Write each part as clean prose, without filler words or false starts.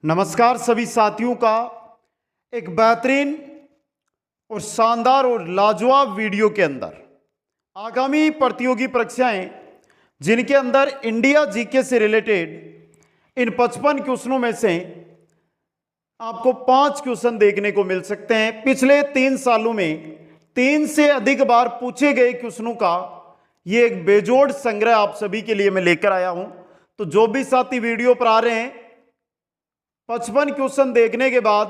नमस्कार सभी साथियों का एक बेहतरीन और शानदार और लाजवाब वीडियो के अंदर आगामी प्रतियोगी परीक्षाएं जिनके अंदर इंडिया जीके से रिलेटेड इन 55 क्वेश्चनों में से आपको 5 क्वेश्चन देखने को मिल सकते हैं। पिछले 3 सालों में 3 से अधिक बार पूछे गए क्वेश्चनों का ये एक बेजोड़ संग्रह आप सभी के लिए मैं लेकर आया हूं। तो जो भी साथी वीडियो पर आ रहे हैं 55 क्वेश्चन देखने के बाद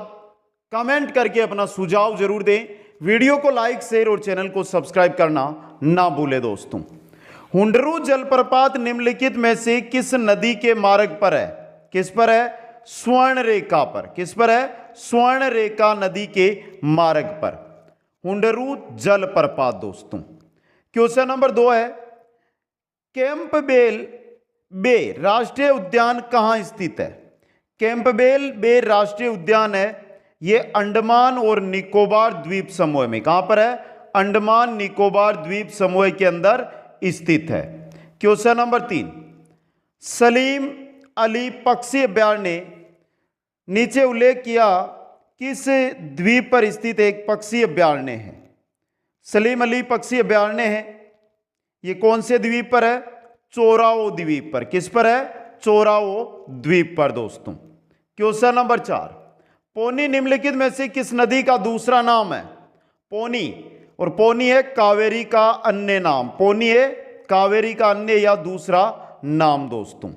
कमेंट करके अपना सुझाव जरूर दें। वीडियो को लाइक शेयर और चैनल को सब्सक्राइब करना ना भूलें। दोस्तों, हुंडरू जलप्रपात निम्नलिखित में से किस नदी के मार्ग पर है? किस पर है? स्वर्ण रेखा पर। किस पर है? स्वर्ण रेखा नदी के मार्ग पर हुंडरू जलप्रपात। दोस्तों, क्वेश्चन नंबर 2 है, कैंपबेल बे राष्ट्रीय उद्यान कहां स्थित है? कैंपबेल बे राष्ट्रीय उद्यान है, यह अंडमान और निकोबार द्वीप समूह में। कहां पर है? अंडमान निकोबार द्वीप समूह के अंदर स्थित है। क्वेश्चन नंबर 3, सलीम अली पक्षी अभयारण्य नीचे उल्लेख किया किस द्वीप पर स्थित एक पक्षी अभयारण्य है? सलीम अली पक्षी अभयारण्य है, यह कौन से द्वीप पर है? चोराओ द्वीप पर। किस पर है? चोराओ द्वीप पर। दोस्तों, क्वेश्चन नंबर 4, पोनी निम्नलिखित में से किस नदी का दूसरा नाम है? पोनी, और पोनी है कावेरी का अन्य नाम। पोनी है कावेरी का अन्य या दूसरा नाम। दोस्तों,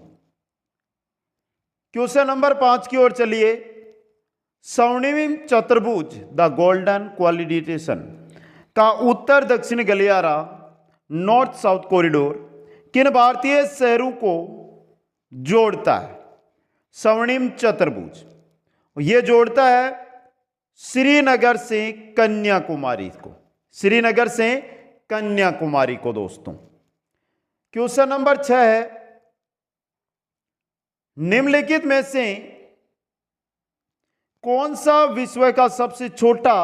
क्वेश्चन नंबर 5 की ओर चलिए। स्वर्णिम चतुर्भुज द गोल्डन क्वालिटेशन का उत्तर दक्षिण गलियारा नॉर्थ साउथ कॉरिडोर किन भारतीय शहरों को जोड़ता है? स्वर्णिम चतुर्भुज यह जोड़ता है श्रीनगर से कन्याकुमारी को। श्रीनगर से कन्याकुमारी को। दोस्तों, क्वेश्चन नंबर 6 है, निम्नलिखित में से कौन सा विश्व का सबसे छोटा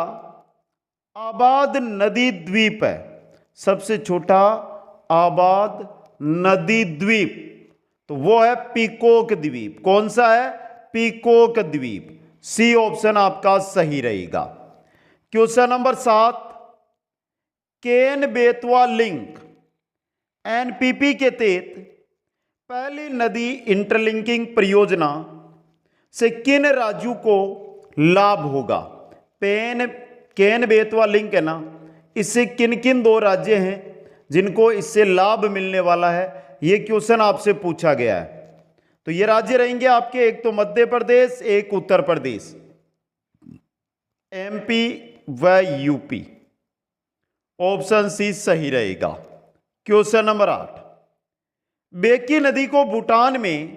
आबाद नदी द्वीप है? सबसे छोटा आबाद नदी द्वीप तो वो है पीकॉक द्वीप। कौन सा है? पीकॉक द्वीप। सी ऑप्शन आपका सही रहेगा। Question number 7, Ken Betwa link NPP के तहत पहली नदी इंटरलिंकिंग परियोजना से किन राज्यों को लाभ होगा? केन बेतवा लिंक है ना, इससे किन किन 2 राज्य हैं जिनको इससे लाभ मिलने वाला है? यह क्वेश्चन आपसे पूछा गया है। तो ये राज्य रहेंगे आपके, एक तो मध्य प्रदेश, एक उत्तर प्रदेश, एमपी व यूपी। ऑप्शन सी सही रहेगा। क्वेश्चन नंबर 8, बेकी नदी को भूटान में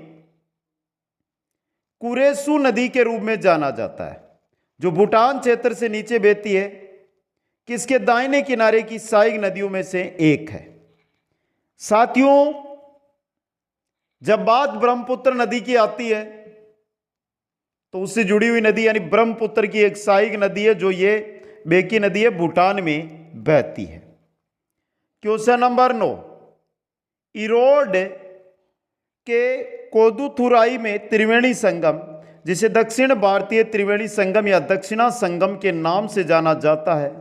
कुरेसु नदी के रूप में जाना जाता है, जो भूटान क्षेत्र से नीचे बहती है, किसके दाहिने किनारे की सहायक नदियों में से एक है? साथियों, जब बात ब्रह्मपुत्र नदी की आती है तो उससे जुड़ी हुई नदी यानी ब्रह्मपुत्र की एक सहायक नदी है, जो ये बेकी नदी है, भूटान में बहती है। क्वेश्चन नंबर 9, इरोड के कोदुथुराई में त्रिवेणी संगम, जिसे दक्षिण भारतीय त्रिवेणी संगम या दक्षिणा संगम के नाम से जाना जाता है,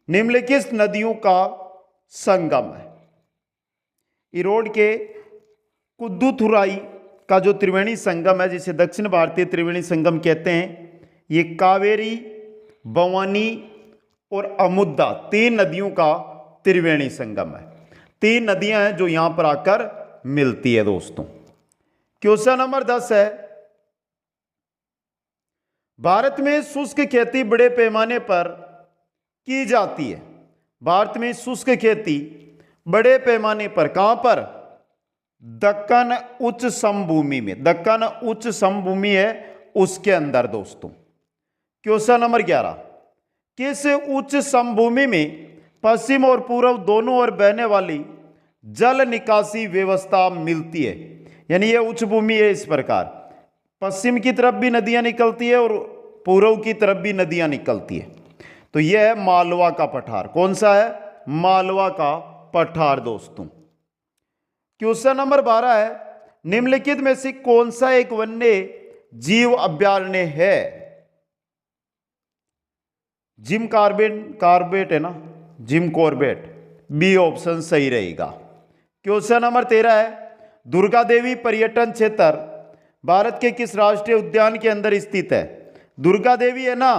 निम्नलिखित नदियों का संगम है। इरोड के कुद्दुथुराई का जो त्रिवेणी संगम है, जिसे दक्षिण भारतीय त्रिवेणी संगम कहते हैं, ये कावेरी, भवानी और अमुद्दा 3 नदियों का त्रिवेणी संगम है। 3 नदियां हैं जो यहां पर आकर मिलती है। दोस्तों, क्वेश्चन नंबर 10 है, भारत में शुष्क खेती बड़े पैमाने पर की जाती है। भारत में शुष्क खेती बड़े पैमाने पर कहां पर? दक्कन उच्च समभूमि में। दक्कन उच्च समभूमि है उसके अंदर। दोस्तों, क्वेश्चन नंबर 11, किस उच्च समभूमि में पश्चिम और पूर्व दोनों ओर बहने वाली जल निकासी व्यवस्था मिलती है? यानी यह उच्च भूमि है इस प्रकार, पश्चिम की तरफ भी नदियां निकलती है और पूर्व की तरफ भी नदियां निकलती है। तो यह है मालवा का पठार। कौन सा है? मालवा का पठार। दोस्तों, क्वेश्चन नंबर 12 है, निम्नलिखित में से कौन सा एक वन्य जीव अभयारण्य है? जिम कॉर्बेट है ना, जिम कॉर्बेट, बी ऑप्शन सही रहेगा। क्वेश्चन नंबर 13 है, दुर्गा देवी पर्यटन क्षेत्र भारत के किस राष्ट्रीय उद्यान के अंदर स्थित है? दुर्गा देवी है ना,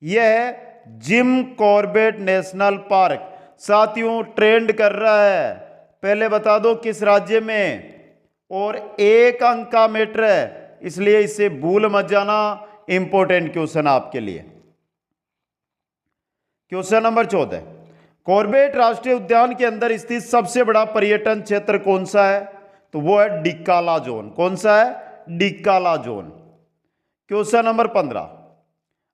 यह है जिम कॉर्बेट नेशनल पार्क। साथियों ट्रेंड कर रहा है, पहले बता दो किस राज्य में, और 1 अंक का मैटर है, इसलिए इसे भूल मत जाना, इंपॉर्टेंट क्वेश्चन आपके लिए। क्वेश्चन नंबर 14, कॉर्बेट राष्ट्रीय उद्यान के अंदर स्थित सबसे बड़ा पर्यटन क्षेत्र कौन सा है? तो वो है डिक्काला जोन। कौन सा है? डिक्काला जोन। क्वेश्चन नंबर 15,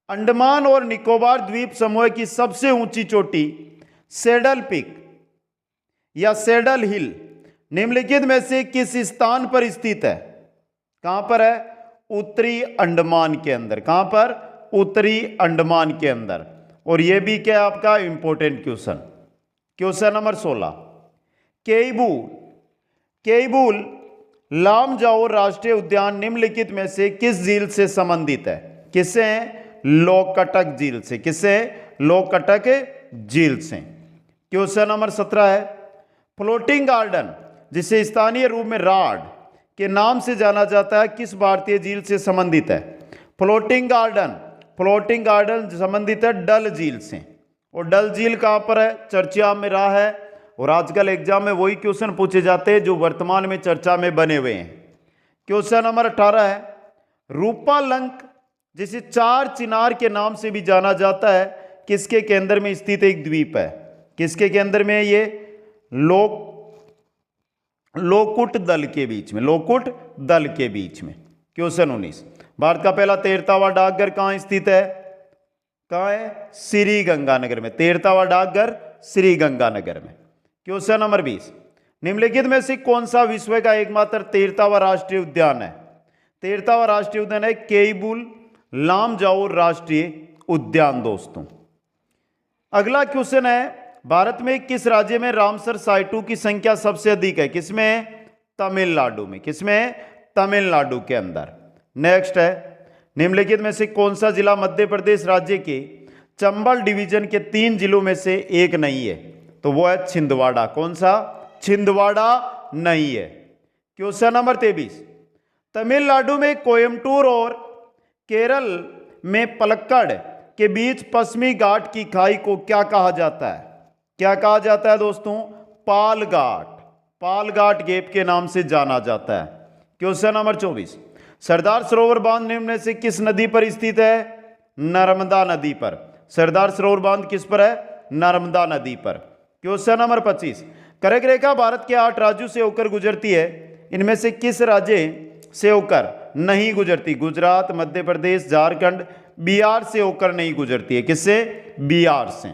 अंडमान और निकोबार द्वीप समूह की सबसे ऊंची चोटी सैडल पीक या सैडल हिल निम्नलिखित में से किस स्थान पर स्थित है? कहां पर है? उत्तरी अंडमान के अंदर। कहां पर? उत्तरी अंडमान के अंदर। और यह भी क्या आपका important question. Question number 16, Keibul Lamjao राष्ट्रीय उद्यान निम्नलिखित में से किस झील से संबंधित है? किससे? लोकटक झील से। किससे? लोकटक झील से। क्वेश्चन नंबर 17 है, फ्लोटिंग गार्डन जिसे स्थानीय रूप में राड के नाम से जाना जाता है किस भारतीय झील से संबंधित है? फ्लोटिंग गार्डन संबंधित है डल झील से। और डल झील कहां पर है? चर्चा में रहा है, और आजकल एग्जाम में वही क्वेश्चन पूछे जाते हैं जो वर्तमान में चर्चा में बने हुए हैं। क्वेश्चन नंबर 18 है, रूपालंक जिसे 4 चिनार के नाम से भी जाना जाता है किसके केंद्र में स्थित एक द्वीप है? किसके केंद्र में? ये लोकुट दल के बीच में। लोकुट दल के बीच में। क्वेश्चन 19, भारत का पहला तैरता डाकघर कहां स्थित है? कहां है? श्री गंगानगर में। तैरता डाकघर श्री गंगानगर में। क्वेश्चन नंबर 20, निम्नलिखित में से कौन सा विश्व का एकमात्र तैरता राष्ट्रीय उद्यान है? तैरता राष्ट्रीय उद्यान है केईबुल लामजाओ राष्ट्रीय उद्यान। दोस्तों अगला क्वेश्चन है, भारत में किस राज्य में रामसर साइटों की संख्या सबसे अधिक है? किसमें? तमिलनाडु में। किसमें? तमिलनाडु के अंदर। नेक्स्ट है, निम्नलिखित में से कौन सा जिला मध्य प्रदेश राज्य के चंबल डिवीजन के 3 जिलों में से एक नहीं है? तो वो है छिंदवाड़ा। कौन सा? छिंदवाड़ा नहीं है। क्वेश्चन नंबर 23, तमिलनाडु में कोयम्बटूर और केरल में पलक्कड़ के बीच पश्चिमी घाट की खाई को क्या कहा जाता है? क्या कहा जाता है दोस्तों? पाल घाट। पाल घाट गैप के नाम से जाना जाता है। क्वेश्चन नंबर 24, सरदार सरोवर बांध निम्न में से किस नदी पर स्थित है? नर्मदा नदी पर। सरदार सरोवर बांध किस पर है? नर्मदा नदी पर। क्वेश्चन नंबर 25, कर्क रेखा भारत के 8 राज्यों से होकर गुजरती है, इनमें से किस राज्य से होकर नहीं गुजरती? गुजरात, मध्य प्रदेश, झारखंड, बिहार से होकर नहीं गुजरती है। किससे? बिहार से।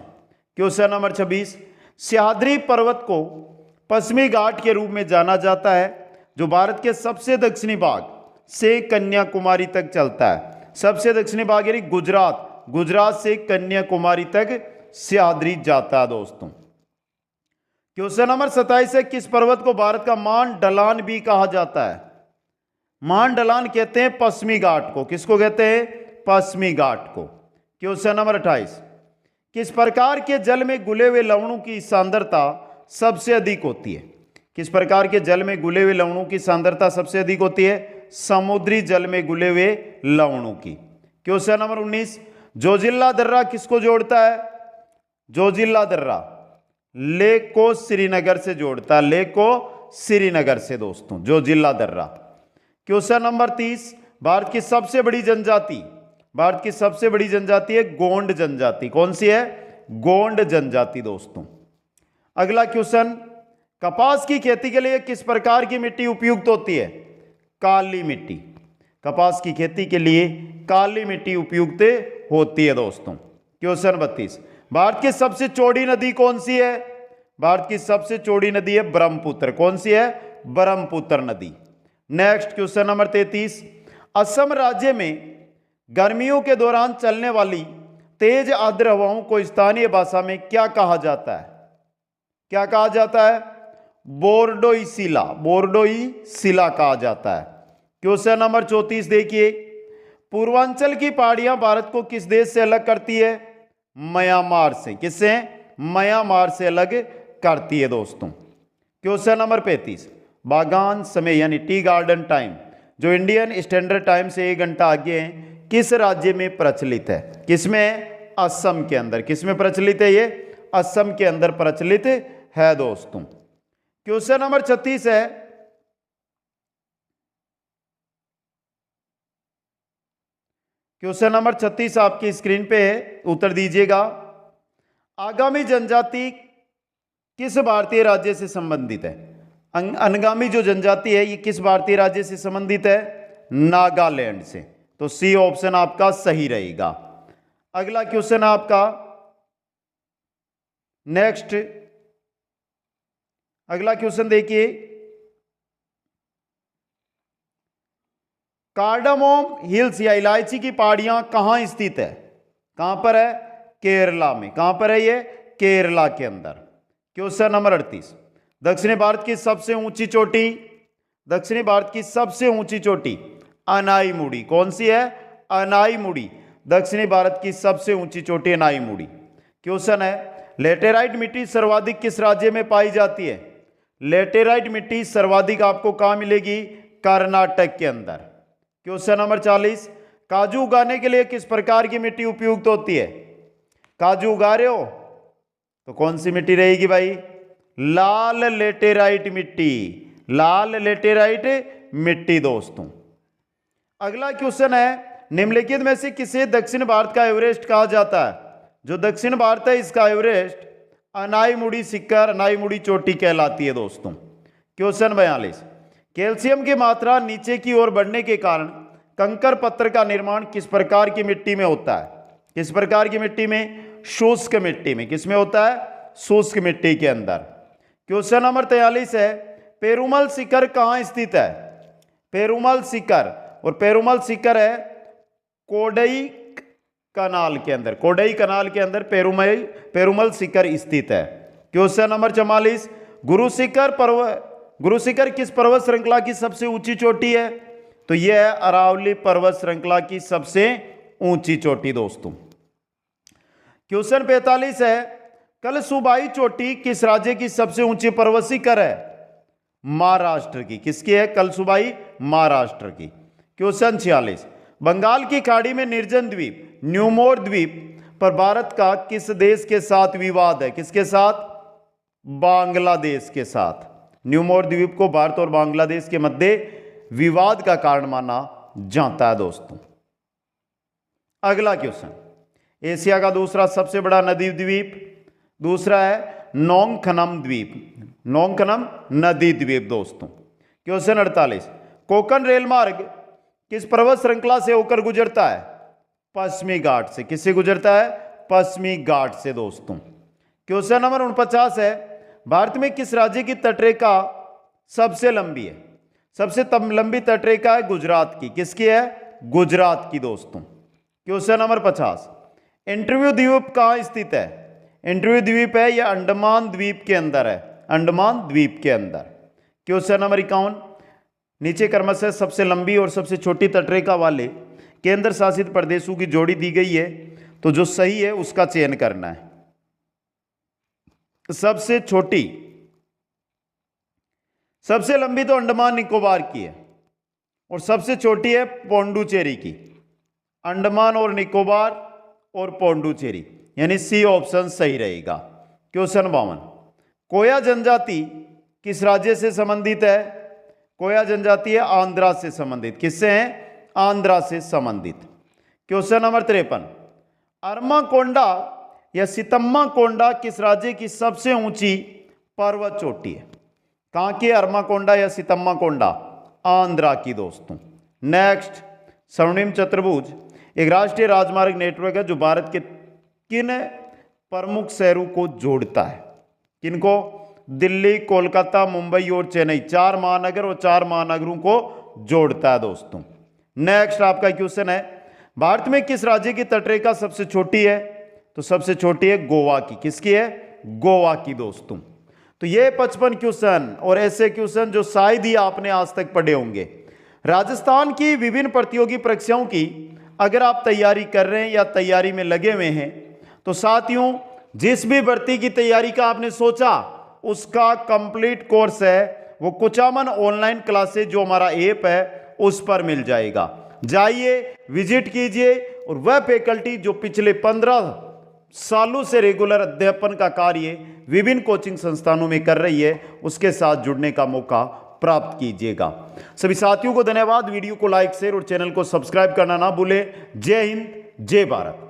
क्वेश्चन नंबर 26, सह्याद्री पर्वत को पश्चिमी घाट के रूप में जाना जाता है जो भारत के सबसे दक्षिणी भाग से कन्याकुमारी तक चलता है। सबसे दक्षिणी भाग यानी गुजरात से कन्याकुमारी तक सह्याद्री जाता है। दोस्तों क्वेश्चन नंबर 27 है, किस पर्वत को भारत का मान ढलान भी कहा जाता है? मान ढलान कहते हैं पश्चिमी घाट को। किसको कहते हैं? पश्चिमी घाट को। क्वेश्चन नंबर 28, किस प्रकार के जल में घुले हुए लवणों की सांद्रता सबसे अधिक होती है? किस प्रकार के जल में घुले हुए लवणों की सांद्रता सबसे अधिक होती है? समुद्री जल में घुले हुए लवणों की। क्वेश्चन नंबर 19, जोजिला दर्रा किसको जोड़ता है? जोजिला दर्रा लेह को श्रीनगर से जोड़ता है। लेह को श्रीनगर से दोस्तों जोजिला दर्रा। क्वेश्चन नंबर 30, भारत की सबसे बड़ी जनजाति है गोंड जनजाति। कौन सी है? गोंड जनजाति। दोस्तों अगला क्वेश्चन, कपास की खेती के लिए किस प्रकार की मिट्टी उपयुक्त होती है? काली मिट्टी। कपास की खेती के लिए काली मिट्टी उपयुक्त होती है। दोस्तों क्वेश्चन 32, भारत की सबसे चौड़ी नदी कौन सी है? भारत की सबसे चौड़ी नदी है ब्रह्मपुत्र। कौन सी है? ब्रह्मपुत्र नदी। नेक्स्ट क्वेश्चन नंबर 33, असम राज्य में गर्मियों के दौरान चलने वाली तेज आर्द्र हवाओं को स्थानीय भाषा में क्या कहा जाता है? क्या कहा जाता है? बोरडोई सिला कहा जाता है। क्वेश्चन नंबर 34 देखिए, पूर्वांचल की पहाड़ियां भारत को किस देश से अलग करती है? म्यांमार से। किससे? म्यांमार से अलग करती है दोस्तों। क्वेश्चन नंबर 35, बागान समय यानी टी गार्डन टाइम जो इंडियन स्टैंडर्ड टाइम से 1 घंटा आगे है, किस राज्य में प्रचलित है? किसमें? असम के अंदर। किसमें प्रचलित है? ये असम के अंदर प्रचलित है दोस्तों। क्वेश्चन नंबर 36 है, क्वेश्चन नंबर 36 आपकी स्क्रीन पे है, उत्तर दीजिएगा। आगामी जनजाति किस भारतीय राज्य से संबंधित है? अनगामी जो जनजाति है ये किस भारतीय राज्य से संबंधित है? नागालैंड से। तो सी ऑप्शन आपका सही रहेगा। अगला क्वेश्चन आपका नेक्स्ट, अगला क्वेश्चन देखिए, कार्डामोम हिल्स या इलायची की पहाड़ियां कहां स्थित है? कहां पर है? केरला में। कहां पर है ये? केरला के अंदर। क्वेश्चन नंबर 38, दक्षिणी भारत की सबसे ऊंची चोटी, दक्षिणी भारत की सबसे ऊंची चोटी अनाईमुड़ी। कौन सी है? अनाईमुड़ी। दक्षिणी भारत की सबसे ऊंची चोटी अनाईमुड़ी। क्वेश्चन है, लेटेराइट मिट्टी सर्वाधिक किस राज्य में पाई जाती है? लेटेराइट मिट्टी सर्वाधिक आपको कहां मिलेगी? कर्नाटक के अंदर। क्वेश्चन नंबर 40, काजू उगाने के लिए किस प्रकार की मिट्टी उपयुक्त होती है? काजू उगा रहे हो तो कौन सी मिट्टी रहेगी भाई? लाल लेटेराइट मिट्टी। लाल लेटेराइट मिट्टी दोस्तों। अगला क्वेश्चन है, निम्नलिखित में से किसे दक्षिण भारत का एवरेस्ट कहा जाता है? जो दक्षिण भारत है इसका एवरेस्ट अनाईमुड़ी शिखर, अनाईमुड़ी चोटी कहलाती है दोस्तों। क्वेश्चन 42, कैल्शियम की मात्रा नीचे की ओर बढ़ने के कारण कंकर पत्थर का निर्माण किस प्रकार की मिट्टी में होता है? किस प्रकार की मिट्टी में? शुष्क मिट्टी में। किसमें होता है? शुष्क मिट्टी के अंदर। क्वेश्चन नंबर 43 है, पेरुमल शिखर कहां स्थित है? पेरुमल शिखर, और पेरुमल शिखर है कोडई कनाल के अंदर। कोडई कनाल के अंदर पेरुमल शिखर स्थित है। क्वेश्चन नंबर 44, गुरु शिखर किस पर्वत श्रृंखला की सबसे ऊंची चोटी है? तो यह है अरावली पर्वत श्रृंखला की सबसे ऊंची चोटी दोस्तों। क्वेश्चन 45 है, कलसुबाई चोटी किस राज्य की सबसे ऊंची पर्वत शिखर है? महाराष्ट्र की। किसकी है? कलसुबाई महाराष्ट्र की। क्वेश्चन 46, बंगाल की खाड़ी में निर्जन द्वीप न्यूमोर द्वीप पर भारत का किस देश के साथ विवाद है? किसके साथ? बांग्लादेश के साथ। न्यूमोर द्वीप को भारत और बांग्लादेश के मध्य विवाद का कारण माना जाता है दोस्तों। अगला क्वेश्चन, एशिया का दूसरा सबसे बड़ा नदी द्वीप, दूसरा है नोंगखनम द्वीप, नोंगखनम नदी द्वीप दोस्तों। क्वेश्चन 48, कोंकण रेल मार्ग किस पर्वत श्रृंखला से होकर गुजरता है? पश्चिमी घाट से। किससे गुजरता है? पश्चिमी घाट से दोस्तों। क्वेश्चन नंबर 49 है, भारत में किस राज्य की तटरेखा सबसे लंबी है? सबसे लंबी तटरेखा है गुजरात की। किसकी है? गुजरात की दोस्तों। क्वेश्चन नंबर 50, इंटरव्यू द्वीप कहां स्थित है? इंटरव्यू द्वीप है यह अंडमान द्वीप के अंदर है, अंडमान द्वीप के अंदर। क्वेश्चन नंबर 51, नीचे क्रमशः सबसे लंबी और सबसे छोटी तटरेखा वाले केंद्र शासित प्रदेशों की जोड़ी दी गई है, तो जो सही है उसका चयन करना है। सबसे छोटी, सबसे लंबी तो अंडमान निकोबार की है और सबसे छोटी है पौंडुचेरी की। अंडमान और निकोबार और पौंडुचेरी, यानी सी ऑप्शन सही रहेगा। क्वेश्चन 52, कोया जनजाति किस राज्य से संबंधित है? कोया जनजाति है आंध्रा से संबंधित। किससे है? आंध्रा से संबंधित। क्वेश्चन नंबर 53, अरमाकोंडा या सीतम्मा कोंडा किस राज्य की सबसे ऊंची पर्वत चोटी है? कहां की? अरमाकोंडा या सीतम्मा कोंडा? आंध्रा की दोस्तों। नेक्स्ट, स्वर्णिम चतुर्भुज एक राष्ट्रीय राजमार्ग नेटवर्क है जो भारत के किन प्रमुख शहरों को जोड़ता है? किनको? दिल्ली, कोलकाता, मुंबई और चेन्नई, 4 महानगर और 4 महानगरों को जोड़ता है दोस्तों। नेक्स्ट आपका क्वेश्चन है, भारत में किस राज्य की तटरेखा सबसे छोटी है? तो सबसे छोटी है गोवा की। किसकी है? गोवा की दोस्तों। तो ये 55 क्वेश्चन और ऐसे क्वेश्चन जो शायद ही आपने आज तक पढ़े होंगे, राजस्थान की विभिन्न प्रतियोगी परीक्षाओं की अगर आप तैयारी कर रहे हैं या तैयारी में लगे हुए हैं तो साथियों, जिस भी भर्ती की तैयारी का आपने सोचा उसका कंप्लीट कोर्स है वो कुचामन ऑनलाइन क्लासेस जो हमारा ऐप है उस पर मिल जाएगा। जाइए, विजिट कीजिए और वह फैकल्टी जो पिछले 15 सालों से रेगुलर अध्यापन का कार्य विभिन्न कोचिंग संस्थानों में कर रही है उसके साथ जुड़ने का मौका प्राप्त कीजिएगा। सभी साथियों को धन्यवाद। वीडियो को लाइक, शेयर और चैनल को सब्सक्राइब करना ना भूलें। जय हिंद, जय भारत।